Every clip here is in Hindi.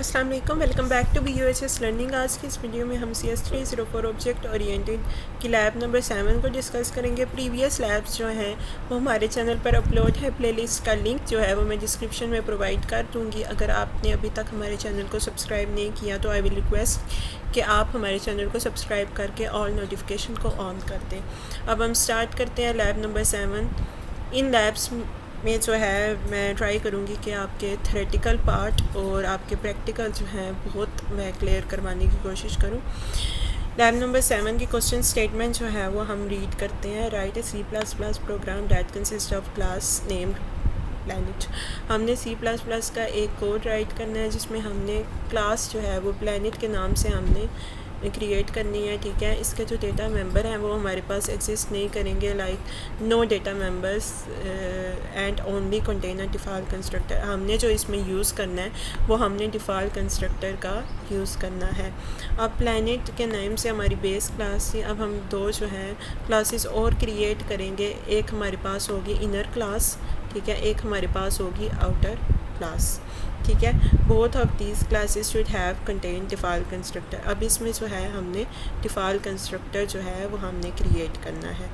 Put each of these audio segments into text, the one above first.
अस्सलाम वालेकुम, welcome back to BUHS learning. आज की इस वीडियो में हम CS304 ऑब्जेक्ट ओरिएंटेड की लैब नंबर 7 को डिस्कस करेंगे। प्रीवियस लैब्स जो हैं वो हमारे चैनल पर अपलोड है। प्लेलिस्ट का लिंक जो है वो मैं डिस्क्रिप्शन में प्रोवाइड कर दूँगी। अगर आपने अभी तक हमारे चैनल को सब्सक्राइब नहीं किया तो आई विल रिक्वेस्ट कि आप हमारे चैनल को सब्सक्राइब करके ऑल नोटिफिकेशन को ऑन कर दें। अब हम स्टार्ट करते हैं लैब नंबर 7। इन लैब्स में जो है मैं ट्राई करूँगी कि आपके थ्योरेटिकल पार्ट और आपके प्रैक्टिकल जो हैं बहुत मैं क्लियर करवाने की कोशिश करूँ। लैब नंबर 7 की क्वेश्चन स्टेटमेंट जो है वो हम रीड करते हैं। Write a C++ program that consist of class named planet. हमने C++ का एक कोड राइट करना है जिसमें हमने क्लास जो है वो प्लैनेट के नाम से हमने क्रिएट करनी है। ठीक है, इसके जो डेटा मेंबर हैं वो हमारे पास एग्जिस्ट नहीं करेंगे, like no data members and only container default constructor. हमने जो इसमें यूज़ करना है वो हमने डिफ़ॉल्ट कंस्ट्रक्टर का यूज़ करना है। अब प्लैनेट के नेम से हमारी बेस क्लास थी। अब हम दो जो हैं क्लासेस और क्रिएट करेंगे। एक हमारे पास होगी इनर क्लास, ठीक है, एक हमारे पास होगी आउटर क्लास। ठीक है, both of these classes should have contain default constructor. अब इसमें जो है हमने डिफ़ॉल्ट कंस्ट्रक्टर जो है वो हमने क्रिएट करना है।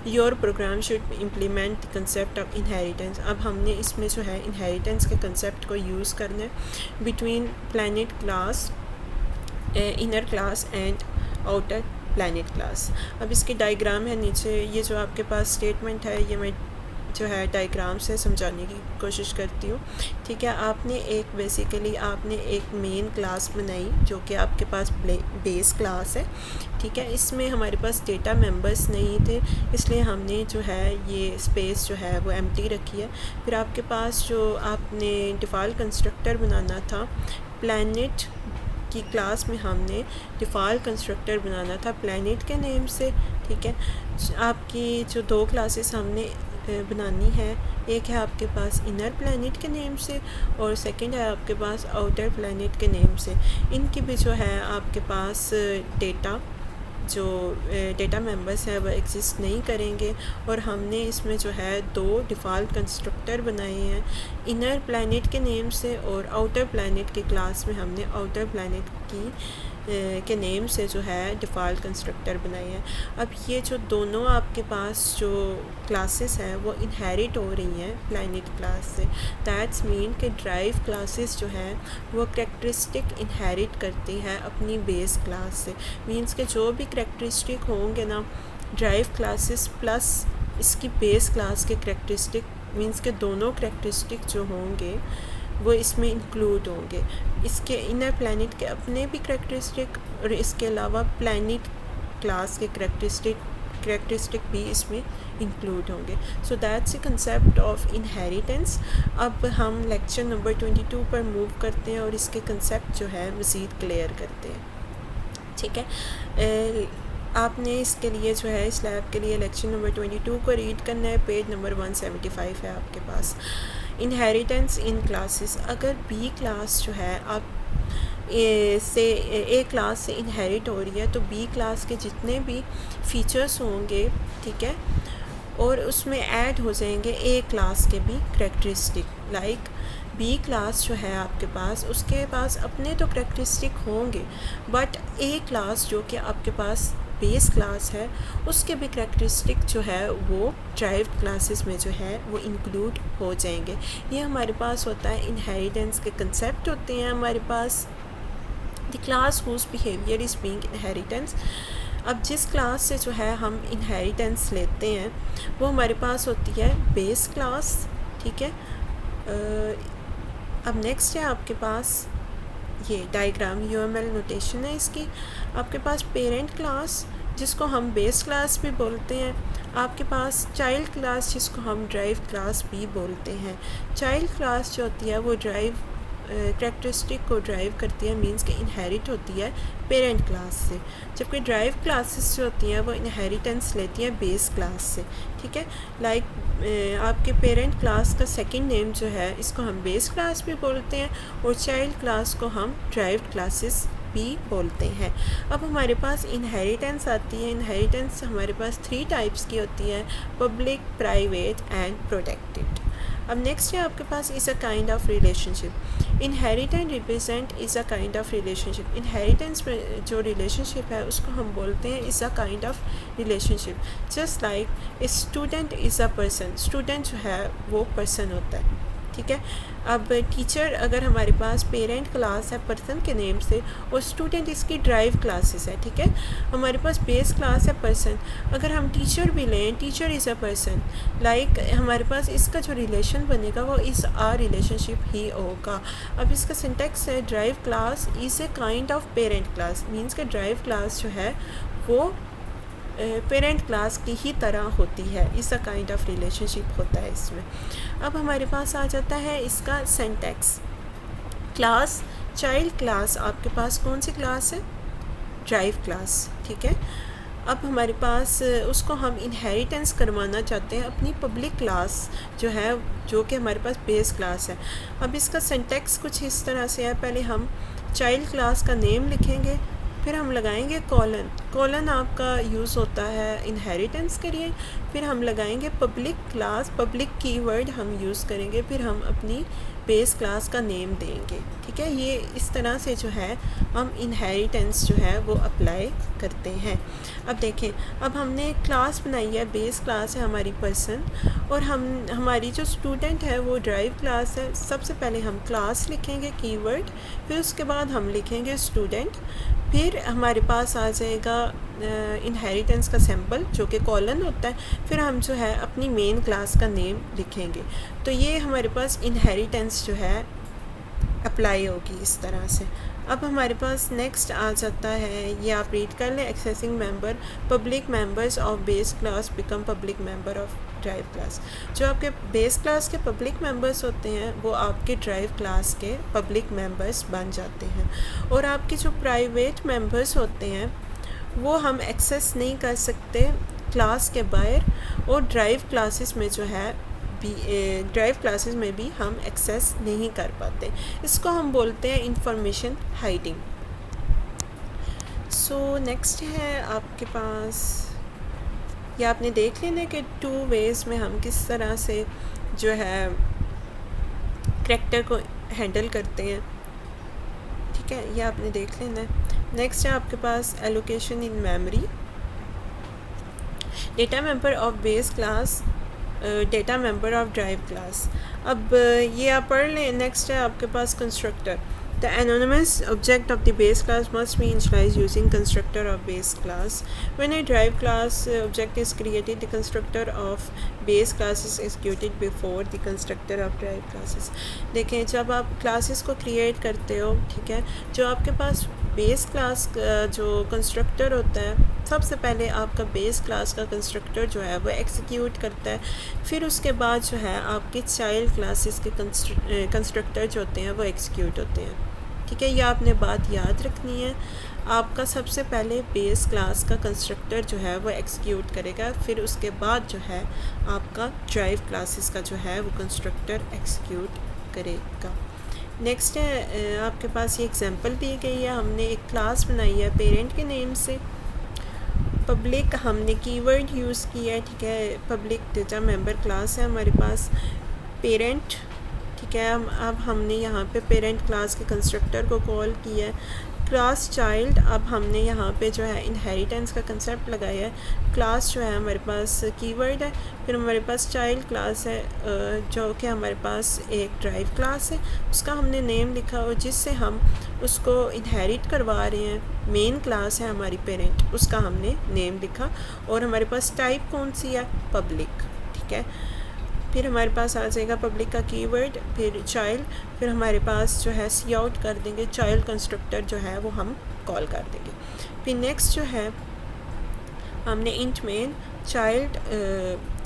Your programme should implement the concept of inheritance. अब हमने इसमें जो है इनहेरिटेंस के कंसेप्ट को यूज़ करना है between planet class, inner class and outer planet class. अब इसकी डायग्राम है नीचे। ये जो आपके पास स्टेटमेंट है ये मैं जो है डायग्राम से समझाने की कोशिश करती हूँ। ठीक है, आपने एक मेन क्लास बनाई जो कि आपके पास बेस क्लास है। ठीक है, इसमें हमारे पास डेटा मेंबर्स नहीं थे इसलिए हमने जो है ये स्पेस जो है वो एम्प्टी रखी है। फिर आपके पास जो आपने डिफ़ॉल्ट कंस्ट्रक्टर बनाना था प्लैनेट की क्लास में, हमने डिफ़ॉल्ट कंस्ट्रक्टर बनाना था प्लैनेट के नेम से। ठीक है, आपकी जो दो क्लासेस हमने बनानी है, एक है आपके पास इनर प्लैनेट के नेम से और सेकंड है आपके पास आउटर प्लैनेट के नेम से। इनकी भी जो है आपके पास डेटा मेंबर्स हैं वो एग्जिस्ट नहीं करेंगे और हमने इसमें जो है दो डिफ़ॉल्ट कंस्ट्रक्टर बनाए हैं इनर प्लैनेट के नेम से, और आउटर प्लैनेट की क्लास में हमने आउटर प्लैनेट के नेम से जो है डिफ़ॉल्ट कंस्ट्रक्टर बनाए हैं। अब ये जो दोनों आपके पास जो क्लासेस हैं वो इनहेरिट हो रही हैं प्लैनेट क्लास से। दैट्स मीन कि ड्राइव क्लासेस जो हैं वो करैक्टरिस्टिक इनहेरिट करती हैं अपनी बेस क्लास से। मीन्स के जो भी करैक्टरिस्टिक होंगे ना ड्राइव क्लासेस प्लस इसकी बेस क्लास के करैक्टरिस्टिक, मीन्स के दोनों करैक्टरिस्टिक जो होंगे वो इसमें इंक्लूड होंगे। इसके इनर प्लैनेट के अपने भी करैक्टरिस्टिक और इसके अलावा प्लैनेट क्लास के करैक्टरिस्टिक भी इसमें इंक्लूड होंगे। So that's the concept of inheritance. अब हम लेक्चर नंबर 22 पर मूव करते हैं और इसके कंसेप्ट जो है मज़ीद क्लियर करते हैं। ठीक है, आपने इसके लिए जो है इस लैब के लिए लेक्चर नंबर 22 को रीड करना है। पेज नंबर 175 है आपके पास। Inheritance in classes. अगर बी क्लास जो है आप ए क्लास से इनहेरिट हो रही है तो बी क्लास के जितने भी फीचर्स होंगे, ठीक है, और उसमें ऐड हो जाएंगे ए क्लास के भी करैक्टरिस्टिक। लाइक बी क्लास जो है आपके पास उसके पास अपने तो करैक्टरिस्टिक होंगे बट ए क्लास जो कि आपके पास बेस क्लास है उसके भी करैक्टरिस्टिक जो है वो ड्राइव्ड क्लासेस में जो है वो इंक्लूड हो जाएंगे। ये हमारे पास होता है इनहेरिटेंस के कंसेप्ट होते हैं हमारे पास। The class whose behaviour is being inheritance. अब जिस क्लास से जो है हम इनहेरिटेंस लेते हैं वो हमारे पास होती है बेस क्लास। ठीक है, अब नेक्स्ट है आपके पास ये डायग्राम UML नोटेशन है इसकी। आपके पास पेरेंट क्लास जिसको हम बेस क्लास भी बोलते हैं, आपके पास चाइल्ड क्लास जिसको हम ड्राइव क्लास भी बोलते हैं। चाइल्ड क्लास जो होती है वो ड्राइव करैक्टरिस्टिक को ड्राइव करती है, मींस के इनहेरिट होती है पेरेंट क्लास से, जबकि ड्राइव क्लासेस जो होती हैं वो इनहेरिटेंस लेती हैं बेस क्लास से। ठीक है, लाइक आपके पेरेंट क्लास का सेकंड नेम जो है इसको हम बेस क्लास भी बोलते हैं और चाइल्ड क्लास को हम ड्राइव्ड क्लासेस भी बोलते हैं। अब हमारे पास इनहेरिटेंस आती है। इनहेरिटेंस हमारे पास 3 टाइप्स की होती है, पब्लिक, प्राइवेट एंड प्रोटेक्टेड। अब नेक्स्ट है आपके पास is a kind of relationship. Inheritance represent is a kind of relationship. Inheritance में जो रिलेशनशिप है उसको हम बोलते हैं is a kind of relationship. Just like a student is a person, student जो है वो पर्सन होता है, ठीक है। अब टीचर अगर हमारे पास पेरेंट क्लास है पर्सन के नेम से और स्टूडेंट इसकी ड्राइव क्लासेस है, ठीक है। हमारे पास बेस क्लास है पर्सन, अगर हम टीचर भी लें, teacher is a person, like हमारे पास इसका जो रिलेशन बनेगा वो इज़ आ रिलेशनशिप ही होगा। अब इसका सिंटेक्स है drive class is a kind of parent class, means के ड्राइव क्लास जो है वो पेरेंट क्लास की ही तरह होती है, इस अ काइंड ऑफ रिलेशनशिप होता है इसमें। अब हमारे पास आ जाता है इसका सिंटेक्स। क्लास, चाइल्ड क्लास आपके पास कौन सी क्लास है? ड्राइव क्लास, ठीक है। अब हमारे पास उसको हम इनहेरिटेंस करवाना चाहते हैं अपनी पब्लिक क्लास जो है, जो कि हमारे पास बेस क्लास है। अब इसका सिंटेक्स कुछ इस तरह से है, पहले हम चाइल्ड क्लास का नेम लिखेंगे, फिर हम लगाएंगे कॉलन, कॉलन आपका यूज़ होता है इनहेरिटेंस के लिए, फिर हम लगाएंगे पब्लिक क्लास, पब्लिक कीवर्ड हम यूज़ करेंगे, फिर हम अपनी बेस क्लास का नेम देंगे, ठीक है। ये इस तरह से जो है हम इनहेरिटेंस जो है वो अप्लाई करते हैं। अब देखें, अब हमने क्लास बनाई है, बेस क्लास है हमारी पर्सन, और हमारी जो स्टूडेंट है वो ड्राइव क्लास है। सबसे पहले हम क्लास लिखेंगे कीवर्ड, फिर उसके बाद हम लिखेंगे स्टूडेंट, फिर हमारे पास आ जाएगा इनहेरिटेंस का सैम्पल जो कि कॉलन होता है, फिर हम जो है अपनी मेन क्लास का नेम लिखेंगे। तो ये हमारे पास इनहेरिटेंस जो है अप्लाई होगी इस तरह से। अब हमारे पास नेक्स्ट आ जाता है, ये आप रीड कर लें, accessing member, public members of base class become public member of derived class. जो आपके बेस क्लास के पब्लिक मेंबर्स होते हैं वो आपके ड्राइव क्लास के पब्लिक मेंबर्स बन जाते हैं, और आपके जो प्राइवेट मेंबर्स होते हैं वो हम एक्सेस नहीं कर सकते क्लास के बाहर, और ड्राइव क्लासेस में जो है ड्राइव क्लासेस में भी हम एक्सेस नहीं कर पाते। इसको हम बोलते हैं इंफॉर्मेशन हाइडिंग। सो नेक्स्ट है आपके पास, ये आपने देख लेना कि 2 वेज़ में हम किस तरह से जो है करैक्टर को हैंडल करते हैं, ठीक है, ये आपने देख लेना है। नेक्स्ट है आपके पास allocation in memory, data member of base class, data member of derived class. अब ये आप पढ़ लें। नेक्स्ट है आपके पास constructor, the anonymous object of the base class must be initialized using constructor of base class. When a drive class object is created, the constructor of base class is executed before the constructor of drive classes. देखें, जब आप क्लासेस को क्रिएट करते हो, ठीक है, जो आपके पास बेस क्लास जो कंस्ट्रक्टर होता है, सबसे पहले आपका बेस क्लास का कंस्ट्रक्टर जो है वो एग्जीक्यूट करता है, फिर उसके बाद जो है आपके चाइल्ड क्लासेस के कंस्ट्रक्टर जो होते हैं वो एग्जीक्यूट होते हैं, ठीक है। ये आपने बात याद रखनी है। आपका सबसे पहले बेस क्लास का कंस्ट्रक्टर जो है वो एग्जीक्यूट करेगा, फिर उसके बाद जो है आपका ड्राइव क्लासेस का जो है वो कंस्ट्रक्टर एग्जीक्यूट करेगा। नेक्स्ट है आपके पास ये एग्जांपल दी गई है, हमने एक क्लास बनाई है पेरेंट के नेम से, पब्लिक हमने कीवर्ड यूज़ किया है, ठीक है। पब्लिक डेटा मेंबर क्लास है हमारे पास, पेरेंट, ठीक है। अब हमने यहाँ पे पेरेंट क्लास के कंस्ट्रक्टर को कॉल किया है, क्लास चाइल्ड। अब हमने यहाँ पे जो है इनहेरिटेंस का कंसेप्ट लगाया है, क्लास जो है हमारे पास कीवर्ड है, फिर हमारे पास चाइल्ड क्लास है जो कि हमारे पास एक ड्राइव क्लास है, उसका हमने नेम लिखा और जिससे हम उसको इनहेरिट करवा रहे हैं। मेन क्लास है हमारी पेरेंट, उसका हमने नेम लिखा, और हमारे पास टाइप कौन सी है? पब्लिक, ठीक है। फिर हमारे पास आ जाएगा पब्लिक का कीवर्ड, फिर चाइल्ड, फिर हमारे पास जो है सी आउट कर देंगे, चाइल्ड कंस्ट्रक्टर जो है वो हम कॉल कर देंगे। फिर नेक्स्ट जो है हमने इंट मेन चाइल्ड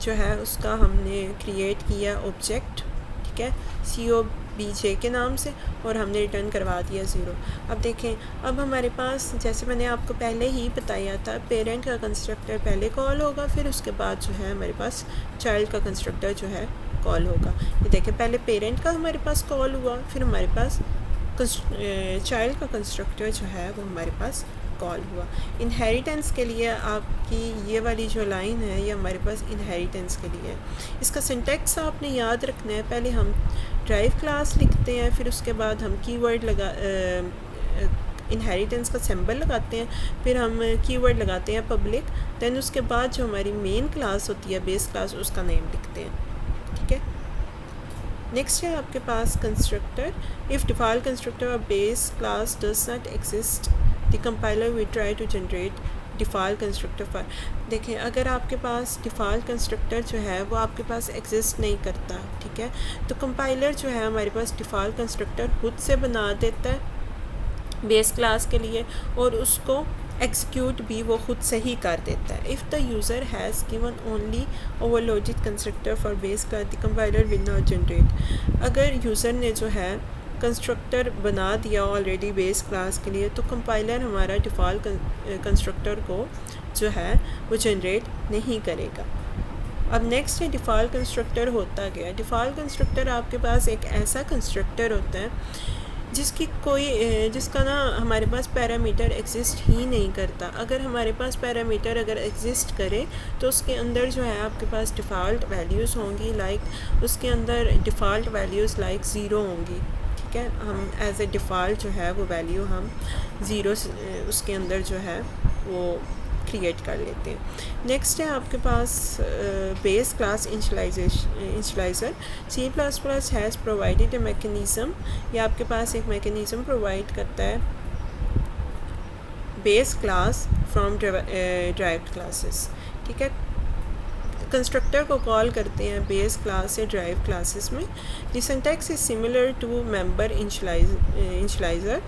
जो है उसका हमने क्रिएट किया ऑब्जेक्ट, ठीक है, COBJ के नाम से, और हमने रिटर्न करवा दिया 0। अब देखें, अब हमारे पास जैसे मैंने आपको पहले ही बताया था, पेरेंट का कंस्ट्रक्टर पहले कॉल होगा, फिर उसके बाद जो है हमारे पास चाइल्ड का कंस्ट्रक्टर जो है कॉल होगा। ये देखें, पहले पेरेंट का हमारे पास कॉल हुआ, फिर हमारे पास चाइल्ड का कंस्ट्रक्टर जो है वो हमारे पास कॉल हुआ। इनहेरिटेंस के लिए आपकी ये वाली जो लाइन है ये हमारे पास इनहेरिटेंस के लिए है। इसका सिंटेक्स आपने याद रखना है। पहले हम ड्राइव क्लास लिखते हैं, फिर उसके बाद हम कीवर्ड इनहेरिटेंस का सिंबल लगाते हैं, फिर हम कीवर्ड लगाते हैं पब्लिक, दैन उसके बाद जो हमारी मेन क्लास होती है बेस क्लास उसका नेम लिखते हैं। ठीक है। नेक्स्ट है आपके पास कंस्ट्रक्टर। इफ़ डिफ़ॉल्ट कंस्ट्रक्टर और base class does not exist the compiler will try to generate default constructor for. देखें, अगर आपके पास डिफ़ॉल्ट कंस्ट्रक्टर जो है वो आपके पास एग्जिस्ट नहीं करता, ठीक है, तो कंपाइलर जो है हमारे पास डिफ़ॉल्ट कंस्ट्रक्टर खुद से बना देता है बेस क्लास के लिए, और उसको एग्जीक्यूट भी वो खुद से ही कर देता है। If the user has given only overloaded constructor for base class the compiler will not generate. अगर यूज़र ने जो है कंस्ट्रक्टर बना दिया ऑलरेडी बेस क्लास के लिए, तो कंपाइलर हमारा डिफ़ॉल्ट कंस्ट्रक्टर को जो है वो जनरेट नहीं करेगा। अब नेक्स्ट है डिफ़ॉल्ट कंस्ट्रक्टर होता क्या है। डिफ़ॉल्ट कंस्ट्रक्टर आपके पास एक ऐसा कंस्ट्रक्टर होता है जिसका ना हमारे पास पैरामीटर एग्जिस्ट ही नहीं करता। अगर हमारे पास पैरामीटर अगर एग्जिस्ट करे तो उसके अंदर जो है आपके पास डिफ़ॉल्ट वैल्यूज़ होंगी, लाइक उसके अंदर डिफ़ॉल्ट वैल्यूज़ लाइक ज़ीरो होंगी। ठीक है, हम एज ए डिफ़ॉल्ट जो है वो वैल्यू हम ज़ीरो उसके अंदर जो है वो क्रिएट कर लेते हैं। नेक्स्ट है आपके पास base class initializer. C++ has provided a mechanism. ये आपके पास एक मैकेनिज़्म प्रोवाइड करता है base class from derived classes. ठीक है, कंस्ट्रक्टर को कॉल करते हैं बेस क्लास से ड्राइव क्लासेस में। The syntax is similar to member initializer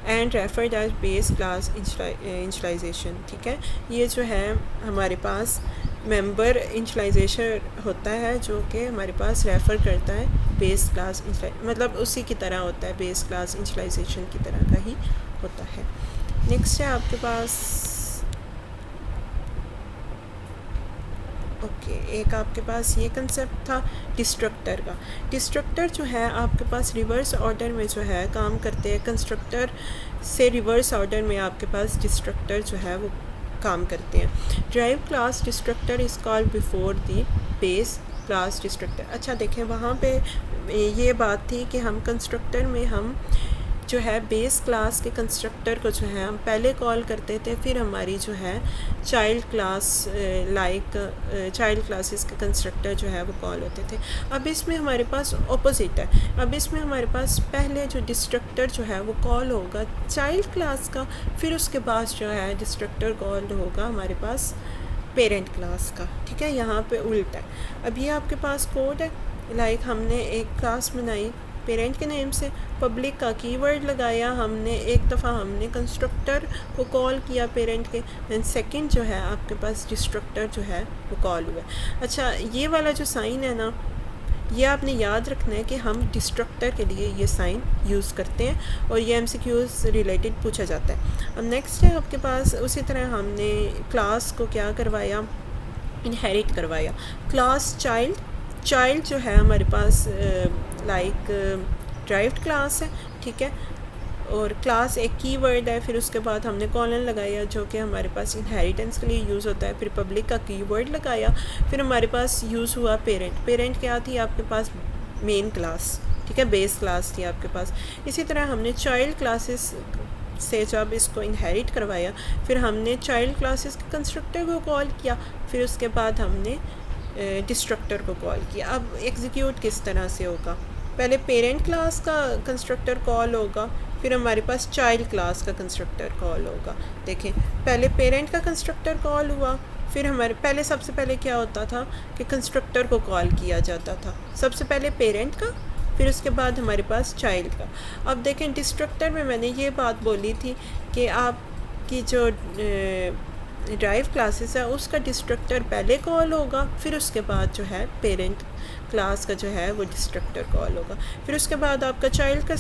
and referred as base class initialization. ठीक है, ये जो है हमारे पास मेंबर इनिशियलाइजेशन होता है जो कि हमारे पास रेफ़र करता है बेस क्लास मतलब उसी की तरह होता है, बेस क्लास इनिशियलाइजेशन की तरह का ही होता है। नेक्स्ट है आपके पास एक आपके पास ये कंसेप्ट था डिस्ट्रक्टर का। डिस्ट्रक्टर जो है आपके पास रिवर्स ऑर्डर में जो है काम करते हैं। कंस्ट्रक्टर से रिवर्स ऑर्डर में आपके पास डिस्ट्रक्टर जो है वो काम करते हैं। Drive class destructor is called before the base class destructor. अच्छा देखें, वहाँ पे ये बात थी कि हम कंस्ट्रक्टर में हम जो है बेस क्लास के कंस्ट्रक्टर को जो है हम पहले कॉल करते थे, फिर हमारी जो है चाइल्ड क्लास चाइल्ड क्लासेस के कंस्ट्रक्टर जो है वो कॉल होते थे। अब इसमें हमारे पास ऑपोजिट है। अब इसमें हमारे पास पहले जो डिस्ट्रक्टर जो है वो कॉल होगा चाइल्ड क्लास का, फिर उसके बाद जो है डिस्ट्रक्टर कॉल होगा हमारे पास पेरेंट क्लास का। ठीक है, यहाँ पे उल्टा है। अब ये आपके पास कोड है, लाइक हमने एक क्लास बनाई पेरेंट के नेम से, पब्लिक का कीवर्ड लगाया हमने, एक दफ़ा हमने कंस्ट्रक्टर को कॉल किया पेरेंट के, एंड सेकंड जो है आपके पास डिस्ट्रक्टर जो है वो कॉल हुआ। अच्छा, ये वाला जो साइन है ना, ये आपने याद रखना है कि हम डिस्ट्रक्टर के लिए ये साइन यूज़ करते हैं और ये MCQs रिलेटेड पूछा जाता है। अब नेक्स्ट है आपके पास उसी तरह हमने क्लास को क्या करवाया, इनहेरिट करवाया। क्लास चाइल्ड जो है हमारे पास लाइक ड्राइव्ड क्लास है। ठीक है, और क्लास एक कीवर्ड है, फिर उसके बाद हमने कॉलन लगाया जो कि हमारे पास इनहेरिटेंस के लिए यूज़ होता है, फिर पब्लिक का कीवर्ड लगाया, फिर हमारे पास यूज़ हुआ पेरेंट क्या थी आपके पास मेन क्लास। ठीक है, बेस क्लास थी आपके पास। इसी तरह हमने चाइल्ड क्लासेस से जब इसको इनहेरिट करवाया, फिर हमने चाइल्ड क्लासेस के कंस्ट्रक्टर को कॉल किया, फिर उसके बाद हमने डिस्ट्रक्टर को कॉल किया। अब एग्जीक्यूट किस तरह से होगा, पहले पेरेंट क्लास का कंस्ट्रक्टर कॉल होगा, फिर हमारे पास चाइल्ड क्लास का कंस्ट्रक्टर कॉल होगा। देखें, पहले पेरेंट का कंस्ट्रक्टर कॉल हुआ, फिर हमारे सबसे पहले क्या होता था कि कंस्ट्रक्टर को कॉल किया जाता था, सबसे पहले पेरेंट का, फिर उसके बाद हमारे पास चाइल्ड का। अब देखें, डिस्ट्रक्टर में मैंने ये बात बोली थी कि आपकी जो ड्राइव क्लासेस है उसका डिस्ट्रक्टर पहले कॉल होगा, फिर उसके बाद जो है पेरेंट क्लास का जो है वो डिस्ट्रक्टर कॉल होगा, फिर उसके बाद आपका चाइल्ड का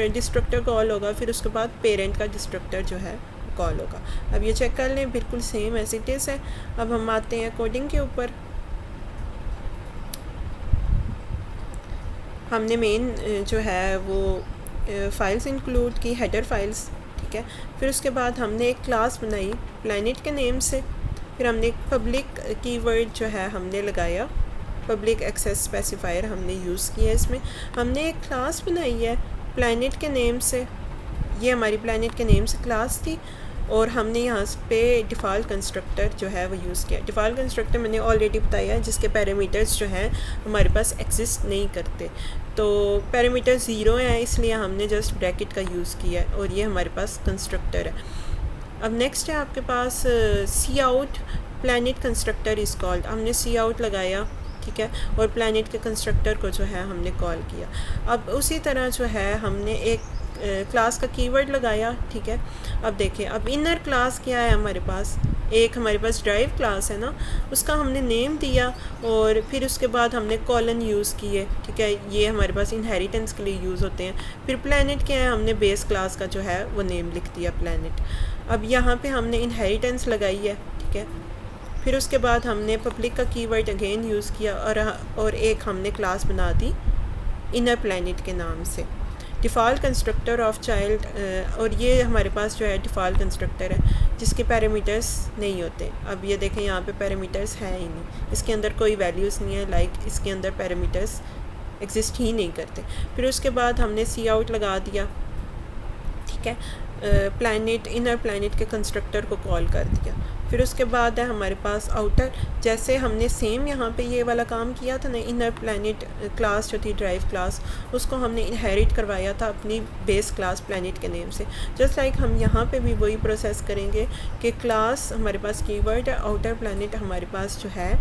डिस्ट्रक्टर कॉल होगा, फिर उसके बाद पेरेंट का डिस्ट्रक्टर जो है कॉल होगा। अब ये चेक कर लें, बिल्कुल सेम एज इट इज़ है। अब हम आते हैं कोडिंग के ऊपर। हमने मेन जो है वो फाइल्स इंक्लूड की, हेडर फाइल्स ठीक है। फिर उसके बाद हमने एक क्लास बनाई प्लैनेट के नेम से। फिर हमने एक पब्लिक कीवर्ड जो है हमने लगाया, पब्लिक एक्सेस स्पेसिफायर हमने यूज़ किया। इसमें हमने एक क्लास बनाई है प्लैनेट के नेम से, ये हमारी प्लैनेट के नेम से क्लास थी, और हमने यहाँ पे डिफ़ॉल्ट कंस्ट्रक्टर जो है वो यूज़ किया। डिफ़ॉल्ट कंस्ट्रक्टर मैंने ऑलरेडी बताया है, जिसके पैरामीटर्स जो हैं हमारे पास एग्जिस्ट नहीं करते। तो पैरामीटर 0 है, इसलिए हमने जस्ट ब्रैकेट का यूज़ किया है, और ये हमारे पास कंस्ट्रक्टर है। अब नेक्स्ट है आपके पास cout planet constructor is called. हमने सी आउट लगाया, ठीक है, और प्लैनेट के कंस्ट्रक्टर को जो है हमने कॉल किया। अब उसी तरह जो है हमने एक क्लास का कीवर्ड लगाया, ठीक है। अब देखें, अब इनर क्लास क्या है हमारे पास, एक हमारे पास ड्राइव क्लास है ना, उसका हमने नेम दिया, और फिर उसके बाद हमने कॉलन यूज़ किए, ठीक है, ये हमारे पास इनहेरिटेंस के लिए यूज़ होते हैं। फिर प्लैनेट क्या है, हमने बेस क्लास का जो है वो नेम लिख दिया प्लैनेट। अब यहाँ पे हमने इनहेरिटेंस लगाई है, ठीक है। फिर उसके बाद हमने पब्लिक का कीवर्ड अगेन यूज़ किया, और एक हमने क्लास बना दी इनर प्लैनेट के नाम से। डिफ़ॉल्ट कंस्ट्रक्टर ऑफ चाइल्ड, और ये हमारे पास जो है डिफ़ॉल्ट कंस्ट्रक्टर है जिसके पैरामीटर्स नहीं होते। अब ये देखें, यहाँ पे पैरामीटर्स है ही नहीं, इसके अंदर कोई वैल्यूज़ नहीं है, लाइक इसके अंदर पैरामीटर्स एग्जिस्ट ही नहीं करते। फिर उसके बाद हमने सी आउट लगा दिया, ठीक है, प्लैनेट इनर प्लैनेट के कंस्ट्रक्टर को कॉल कर दिया। फिर उसके बाद है हमारे पास आउटर, जैसे हमने सेम यहाँ पे ये वाला काम किया था ना, इनर प्लैनेट क्लास जो थी ड्राइव क्लास, उसको हमने इनहेरिट करवाया था अपनी बेस क्लास प्लैनेट के नेम से। जस्ट लाइक हम यहाँ पे भी वही प्रोसेस करेंगे कि क्लास हमारे पास कीवर्ड है, आउटर प्लैनेट हमारे पास जो है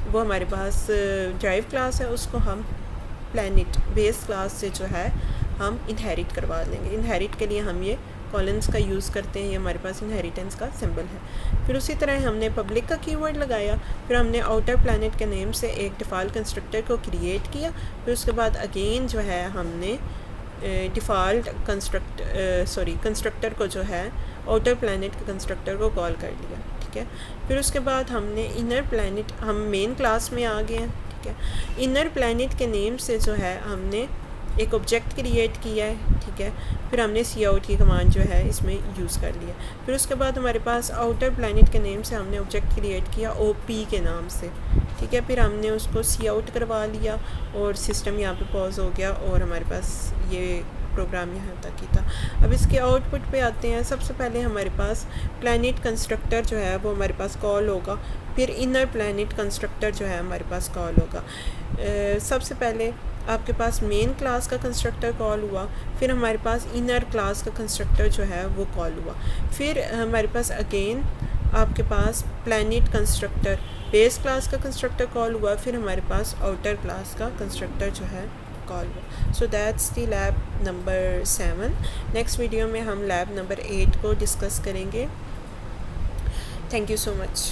वो हमारे पास ड्राइव क्लास है, उसको हम प्लैनेट बेस क्लास से जो है हम इनहेरिट करवा लेंगे। इनहेरिट के लिए हम ये कॉलम्स का यूज़ करते हैं, ये हमारे पास इनहेरिटेंस का सिंबल है। फिर उसी तरह हमने पब्लिक का कीवर्ड लगाया, फिर हमने आउटर प्लैनेट के नेम से एक डिफ़ॉल्ट कंस्ट्रक्टर को क्रिएट किया। फिर उसके बाद अगेन जो है हमने डिफ़ॉल्ट कंस्ट्रक्टर को जो है आउटर प्लैनेट के कंस्ट्रक्टर को कॉल कर लिया, ठीक है। फिर उसके बाद हमने इनर प्लैनेट, हम मेन क्लास में आ गए हैं, ठीक है। इनर प्लैनेट के नेम से जो है हमने एक ऑब्जेक्ट क्रिएट किया है, ठीक है। फिर हमने सी आउट की कमांड जो है इसमें यूज़ कर लिया। फिर उसके बाद हमारे पास आउटर प्लैनेट के नेम से हमने ऑब्जेक्ट क्रिएट किया ओपी के नाम से, ठीक है। फिर हमने उसको सी आउट करवा लिया, और सिस्टम यहाँ पे पॉज हो गया, और हमारे पास ये प्रोग्राम यहाँ तक ही था। अब इसके आउटपुट पे आते हैं। सबसे पहले हमारे पास प्लैनेट कंस्ट्रक्टर जो है वो हमारे पास कॉल होगा, फिर इनर प्लैनेट कंस्ट्रक्टर जो है हमारे पास कॉल होगा। सबसे पहले आपके पास मेन क्लास का कंस्ट्रक्टर कॉल हुआ, फिर हमारे पास इनर क्लास का कंस्ट्रक्टर जो है वो कॉल हुआ, फिर हमारे पास अगेन आपके पास प्लैनेट कंस्ट्रक्टर बेस क्लास का कंस्ट्रक्टर कॉल हुआ, फिर हमारे पास आउटर क्लास का कंस्ट्रक्टर जो है कॉल हुआ। So that's the lab number 7। Next video में हम लैब नंबर 8 को डिस्कस करेंगे। Thank you so much.